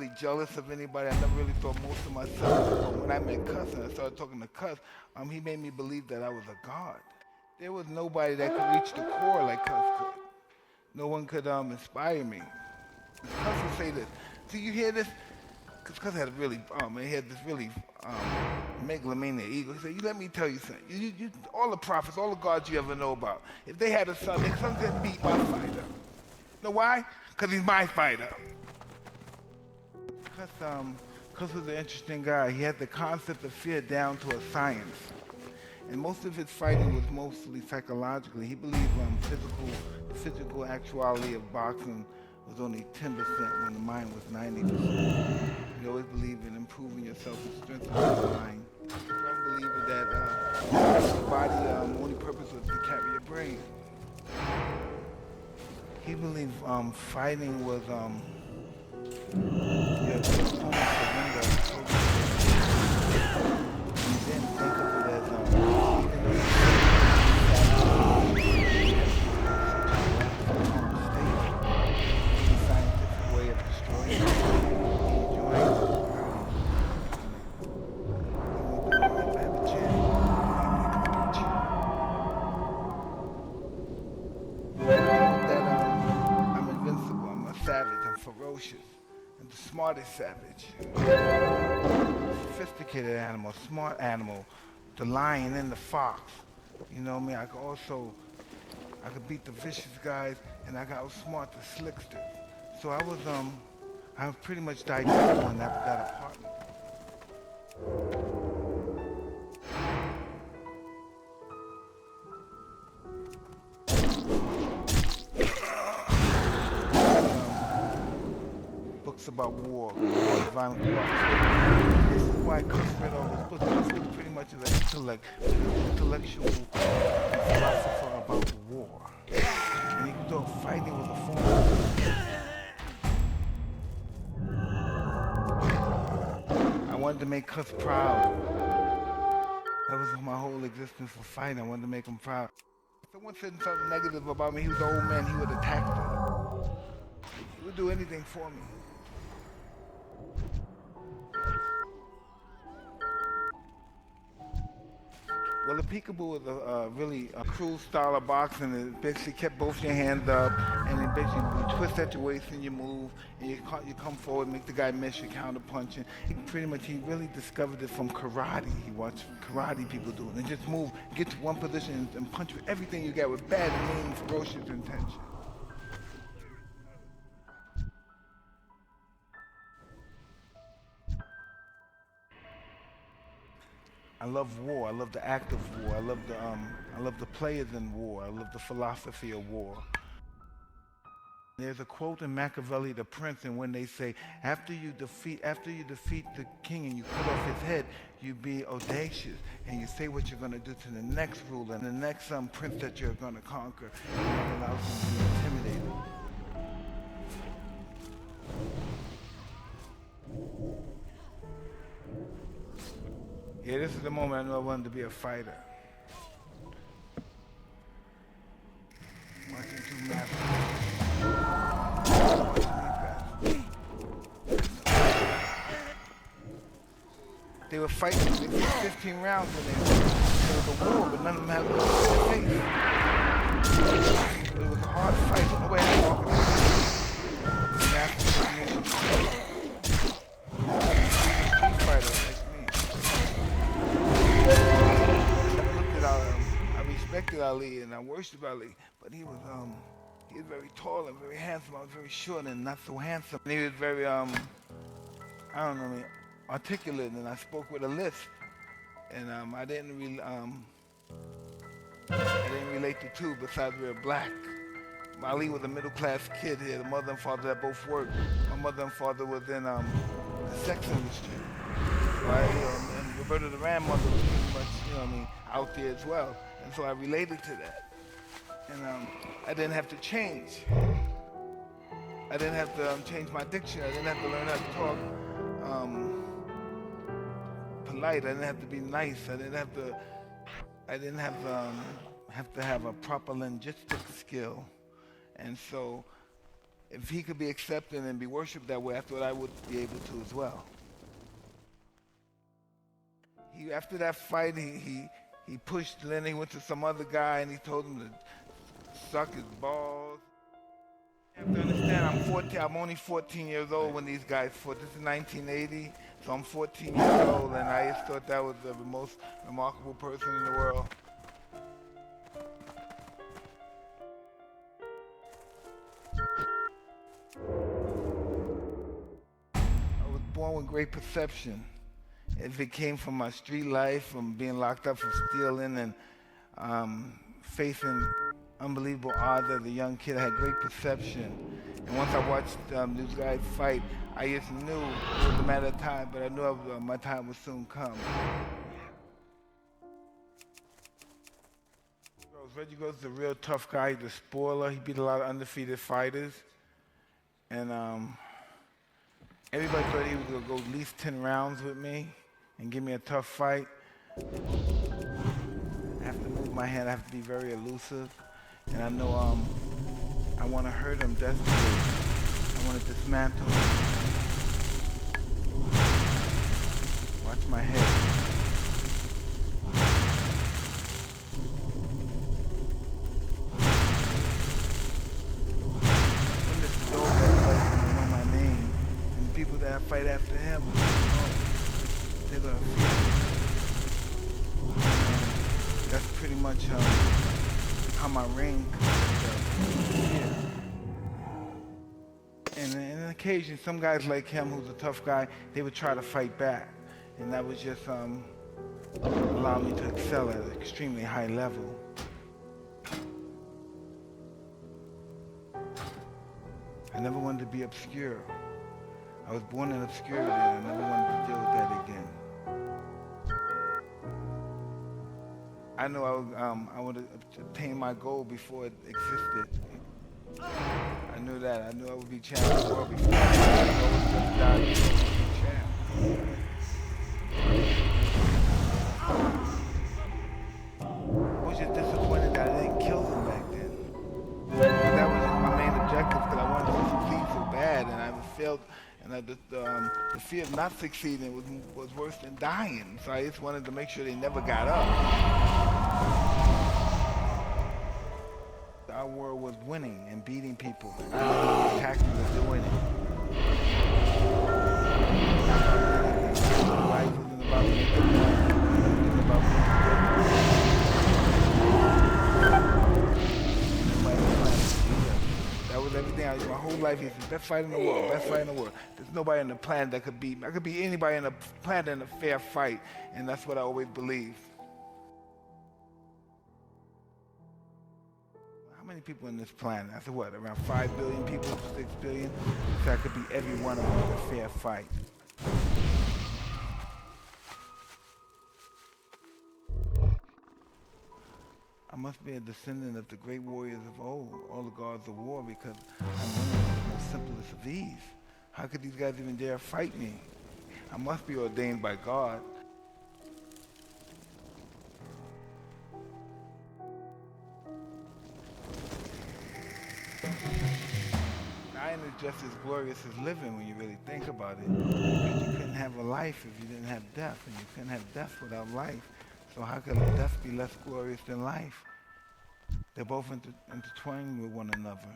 really jealous of anybody. I never really thought most of myself. But when I met Cuss and I started talking to Cuss, he made me believe that I was a god. There was nobody that could reach the core like Cuss could. No one could inspire me. Cuss would say this. So you hear this? Because Cuss had a really, he had this really megalomania ego. He said, "You let me tell you something. All the prophets, all the gods you ever know about, if they had a son, their son couldn't beat my fighter. Know why? Because he's my fighter." Cuss was an interesting guy. He had the concept of fear down to a science. And most of his fighting was mostly psychologically. He believed the physical actuality of boxing was only 10% when the mind was 90%. He always believed in improving yourself and strengthening your mind. Strong believer that the body only purpose was to carry your brain. He believed fighting was your opponent's surrender. He didn't think of it as even though the scientific way of destroying it. Savage, I'm ferocious, and the smartest savage. Sophisticated animal, smart animal, the lion and the fox. You know what I mean? I could beat the vicious guys, and I got outsmart the slicksters. So I was pretty much didactic in that apartment. Books about war, violent warfare. This is why Cuss read all those books. Cuss was pretty much an intellectual philosopher about war. And he thought fighting was a form of... I wanted to make Cuss proud. That was my whole existence for fighting. I wanted to make him proud. If someone said something negative about me, he was an old man, he would attack them. He would do anything for me. Well, the peekaboo is a really cruel style of boxing. It basically kept both your hands up, and it basically you twist at your waist and you move, and you come forward, make the guy miss, you counter punching. He really discovered it from karate. He watched karate people do it, and just move, get to one position and punch with everything you got with bad, mean, ferocious intention. I love war. I love the act of war. I love the players in war. I love the philosophy of war. There's a quote in Machiavelli, The Prince, and when they say, after you defeat the king and you cut off his head, you be audacious and you say what you're going to do to the next ruler and the next prince that you're going to conquer, and that allows them to be intimidated. Yeah, this is the moment I knew I wanted to be a fighter. Watching two masters. They were fighting. They fought 15 rounds when there was a war, but none of them had a face. It was a hard fight. Nobody had to walk I respected Ali and I worshiped Ali, but he was very tall and very handsome. I was very short and not so handsome. And he was very articulate, and I spoke with a lisp, and I didn't relate to two besides we were black. Ali was a middle-class kid. He had a mother and father that both worked. My mother and father was in the sex industry, right? And Roberta the grandmother was pretty much, out there as well. And so I related to that. And I didn't have to change. I didn't have to change my diction. I didn't have to learn how to talk polite. I didn't have to be nice. I didn't have to have a proper linguistic skill. And so if he could be accepted and be worshipped that way, I thought I would be able to as well. After that fight, he pushed Lenny, he went to some other guy, and he told him to suck his balls. You have to understand, I'm only 14 years old when these guys fought. This is 1980, so I'm 14 years old, and I just thought that was the most remarkable person in the world. I was born with great perception. If it came from my street life, from being locked up for stealing and facing unbelievable odds as a young kid, I had great perception. And once I watched these guys fight, I just knew it was a matter of time, but I knew my time would soon come. Reggie Gross is a real tough guy. He's a spoiler. He beat a lot of undefeated fighters. And everybody thought he was going to go at least 10 rounds with me and give me a tough fight. I have to move my hand. I have to be very elusive. And I know I want to hurt him desperately. I want to dismantle him. Watch my head. When this is over, everybody's going to know my name. And the people that I fight after him, they're going to feel it. That's pretty much how my reign comes. And on occasion, some guys like him, who's a tough guy, they would try to fight back. And that would just allow me to excel at an extremely high level. I never wanted to be obscure. I was born in obscurity, and I never wanted to deal with that again. I knew I would attain my goal before it existed. I knew that. I knew I would be champion of the world before I was just die before I would be champ. I was just disappointed that I didn't kill him back then. That was my main objective, because I wanted to succeed so bad, and I failed. And the fear of not succeeding was worse than dying. So I just wanted to make sure they never got up. Our world was winning and beating people. The tactics of doing it. Life wasn't about making money. It was about that was everything. My whole life is the best fight in the world, best fight in the world. There's nobody on the planet that could beat me. I could beat anybody on the planet in a fair fight, and that's what I always believed. How many people on this planet? I said what, around 5 billion people, 6 billion? So I could beat every one of them in a fair fight. I must be a descendant of the great warriors of old, all the gods of war, because I'm one of the most simplest of these. How could these guys even dare fight me? I must be ordained by God. Dying is just as glorious as living when you really think about it. Because you couldn't have a life if you didn't have death, and you couldn't have death without life. So how could death be less glorious than life? They're both intertwined with one another.